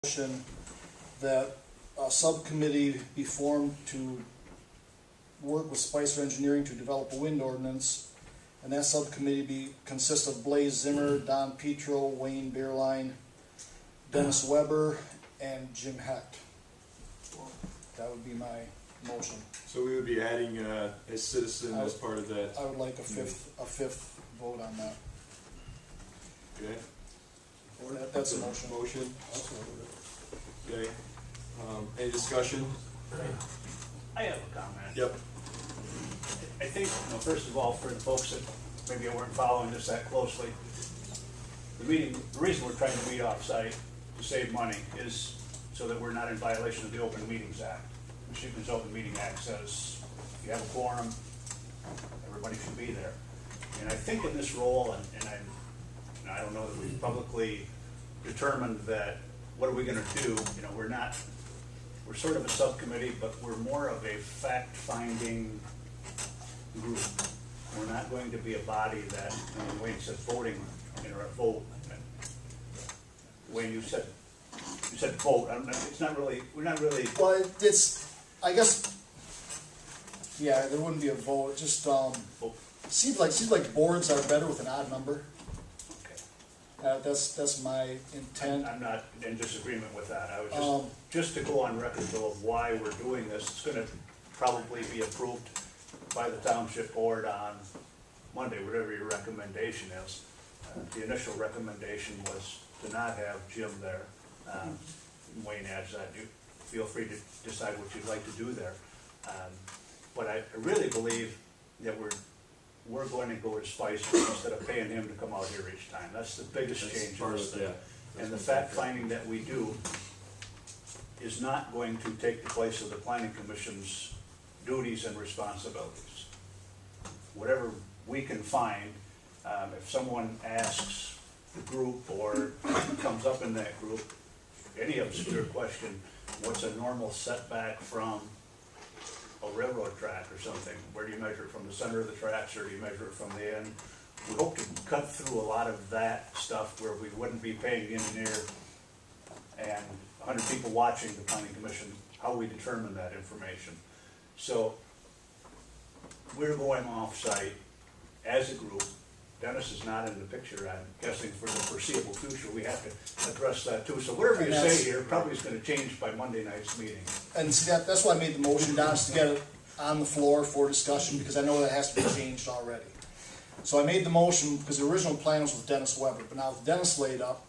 Motion that a subcommittee be formed to work with Spicer Engineering to develop a wind ordinance, and that subcommittee consist of Blaze Zimmer, Don Petro, Wayne Beerline, Dennis Weber, and Jim Hecht. That would be my motion. So we would be adding a citizen as part of that. I would like a fifth vote on that. Okay. That's a motion. Motion. Okay. Any discussion? I have a comment. Yep. I think, first of all, for the folks that maybe weren't following this that closely, the reason we're trying to meet off-site to save money is so that we're not in violation of the Open Meetings Act. Michigan's Open Meeting Act says if you have a quorum, everybody should be there. And I think in this role, and I don't know that we've publicly determined that, what are we gonna do? We're sort of a subcommittee, but we're more of a fact-finding group. We're not going to be a body that, when Wayne said voting, or a vote. Wayne, you said vote. It's not really, we're not really. Well, I guess, yeah, there wouldn't be a vote. Just seems like boards are better with an odd number. That's my intent. I'm not in disagreement with that. I was just to go on record though of why we're doing this. It's going to probably be approved by the Township Board on Monday, whatever your recommendation is. The initial recommendation was to not have Jim there. Wayne adds that. You feel free to decide what you'd like to do there. But I really believe that we're going to go to Spicer instead of paying him to come out here each time. That's the biggest change in this thing. And the fact finding that we do is not going to take the place of the Planning Commission's duties and responsibilities. Whatever we can find, if someone asks the group or comes up in that group, any obscure question, what's a normal setback from a railroad track or something? Where do you measure it, from the center of the tracks, or do you measure it from the end? We hope to cut through a lot of that stuff where we wouldn't be paying the engineer and 100 people watching the Planning Commission how we determine that information. So we're going off-site as a group. Dennis is not in the picture, I'm guessing, for the foreseeable future. We have to address that too. So whatever you say here probably is going to change by Monday night's meeting. And see, that's why I made the motion, Don, is to get it on the floor for discussion, because I know that has to be changed already. So I made the motion because the original plan was with Dennis Weber, but now with Dennis laid up,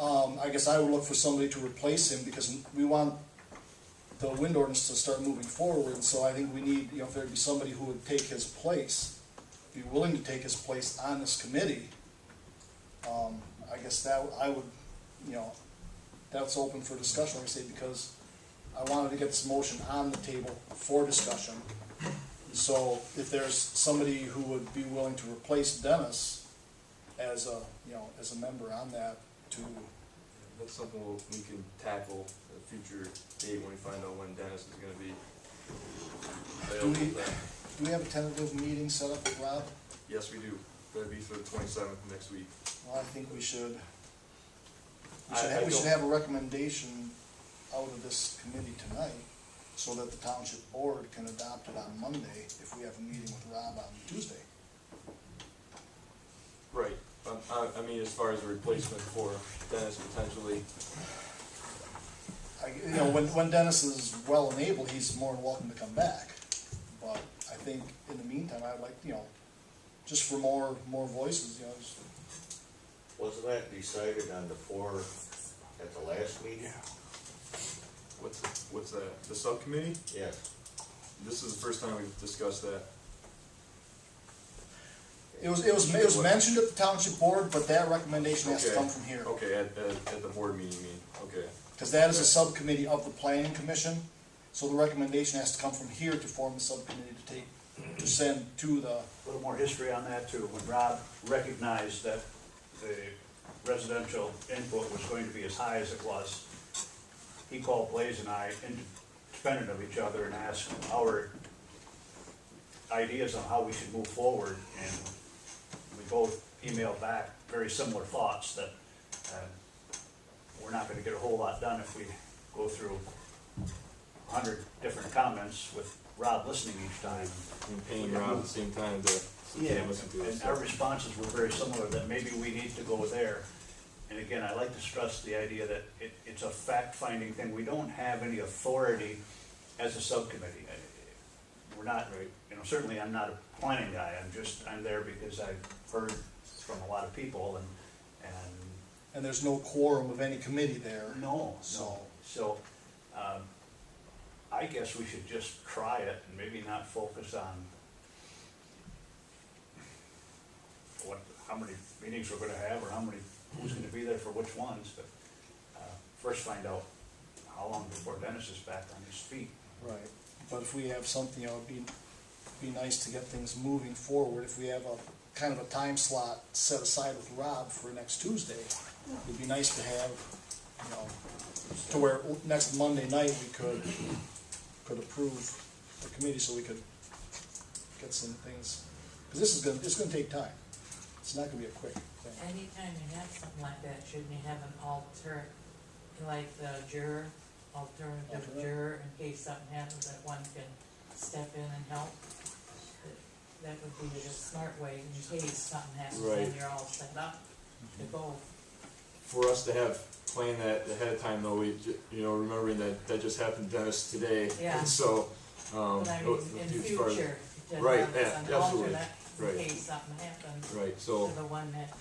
I guess I would look for somebody to replace him, because we want the wind ordinance to start moving forward. And so I think we need, if there'd be somebody who would take his place, be willing to take his place on this committee. I guess that I would, that's open for discussion, like I say, because I wanted to get this motion on the table for discussion. So if there's somebody who would be willing to replace Dennis as a, as a member on that, to. That's something we can tackle at a future date when we find out when Dennis is going to be available. Do we have a tentative meeting set up with Rob? Yes, we do. That'll be for the 27th next week. Well, I think we should. We should have a recommendation out of this committee tonight, so that the Township Board can adopt it on Monday if we have a meeting with Rob on Tuesday. Right. I mean, as far as a replacement for Dennis potentially. When Dennis is well enabled, he's more than welcome to come back. But I think in the meantime, I'd like, just for more voices, Wasn't that decided on the floor at the last meeting? What's that? The subcommittee? Yes. This is the first time we've discussed that. It was mentioned at the Township Board, but that recommendation has to come from here. Okay, at the board meeting, you mean? Okay. Because that is a subcommittee of the Planning Commission, so the recommendation has to come from here to form the subcommittee to send to the. A little more history on that too. When Rob recognized that the residential input was going to be as high as it was, he called Blaze and I independent of each other and asked our ideas on how we should move forward, and we both emailed back very similar thoughts, that we're not gonna get a whole lot done if we go through 100 different comments with Rob listening each time. And paying Rob at the same time to listen to us. And our responses were very similar, that maybe we need to go there. And again, I like to stress the idea that it's a fact-finding thing. We don't have any authority as a subcommittee. We're not, Right. you know, certainly I'm not a planning guy, I'm there because I've heard from a lot of people and And there's no quorum of any committee there. no, So- so, I guess we should just try it and maybe not focus on how many meetings we're gonna have or who's gonna be there for which ones, but, first find out how long before Dennis is back on his feet. Right, but if we have something, you know, it'd be nice to get things moving forward. If we have a kind of a time slot set aside with Rob for next Tuesday, it'd be nice to have, you know, to where next Monday night we could approve the committee so we could get some things, because it's gonna take time. It's not gonna be a quick thing. Anytime you have something like that, shouldn't you have an like the alternative juror, in case something happens, that one can step in and help? That would be the smart way, in case something happens, then Right. you're all set up to go. For us to have planned that ahead of time though, remembering that just happened to Dennis today. Yeah. So, But I mean, in the as far as- future, to Right, have yeah, an absolutely. alternate, in Right. case something happens, Right, to so, the one that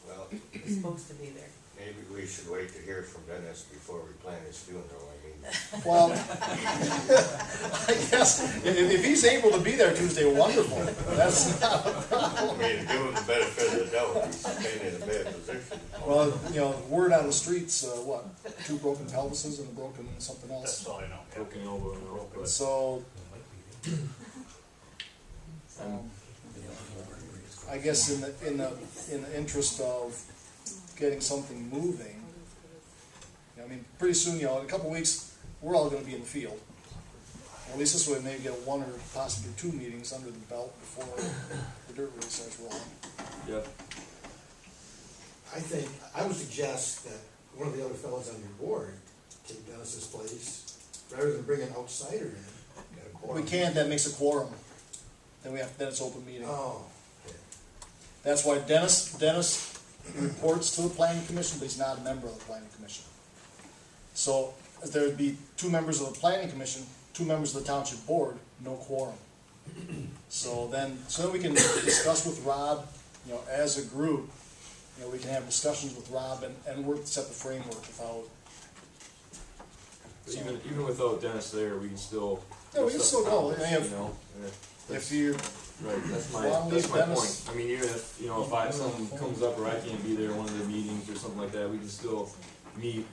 Well, is supposed to be there. maybe we should wait to hear from Dennis before we plan his funeral, I mean. Well, I guess, if he's able to be there Tuesday, wonderful. That's not a I problem. mean, give him the benefit of the doubt, he's staying in a bad position. Well, you know, word on the streets, what, 2 broken pelvises and a broken something else. That's all I know. yeah. broken elbow and all, but, So, I guess in the interest of getting something moving, I mean, pretty soon, you know, in a couple weeks, we're all gonna be in the field. At least this way, maybe get 1 or possibly 2 meetings under the belt before the dirt really starts rolling. yeah, I would suggest that one of the other fellows on your board take Dennis's place, rather than bring an outsider in. Get a quorum. We can't, that makes a quorum. Then it's open meeting. Oh, okay. That's why Dennis reports to the planning commission, but he's not a member of the planning commission. So there'd be 2 members of the planning commission, 2 members of the township board, no quorum. So then we can discuss with Rob, you know, as a group, you know, we can have discussions with Rob and work to set the framework without. but even without Dennis there, we can still. Yeah, we can still go. I mean, You know, and If you, right, that's Well, my leave point. Dennis- I mean, even if, if something comes up or I can't be there at one of the meetings or something like that, we can still meet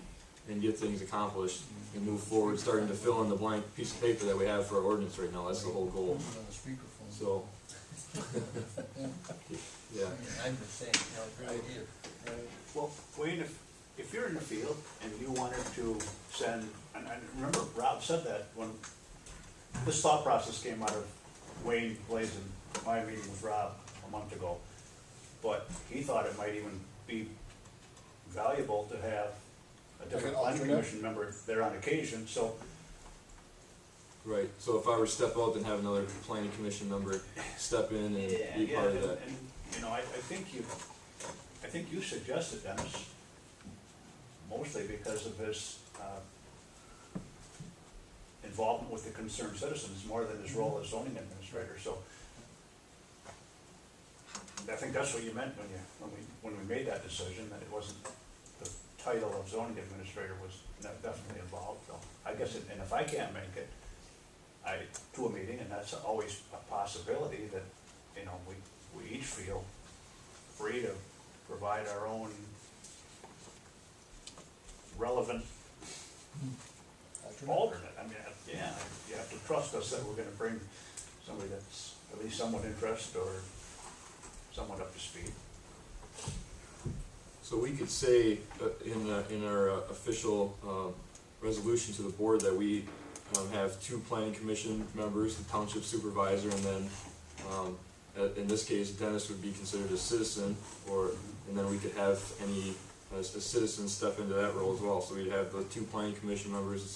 and get things accomplished and move forward, starting to fill in the blank piece of paper that we have for our ordinance right now. That's the whole goal. So, yeah, I'm the same, great idea. Well, Wayne, if you're in the field and you wanted to send, and I remember Rob said that when this thought process came out of Wayne Blaze and my meeting with Rob a month ago, but he thought it might even be valuable to have a different Like an planning alternate? commission member there on occasion, so right. So if I were to step out, then have another planning commission member step in and be part of that. and, you know, I think you suggested Dennis, mostly because of his, involvement with the concerned citizens, more than his role as zoning administrator, so. I think that's what you meant when we made that decision, that it wasn't, the title of zoning administrator was definitely involved, so. I guess, and if I can't make it, to a meeting, and that's always a possibility, that, you know, we each feel free to provide our own relevant alternate. I mean, yeah, you have to trust us that we're gonna bring somebody that's at least somewhat interested or somewhat up to speed. So we could say in our official resolution to the board that we have 2 planning commission members, the township supervisor, and then in this case Dennis would be considered a citizen, and then we could have any as citizens step into that role as well. So we'd have the two planning commission members, the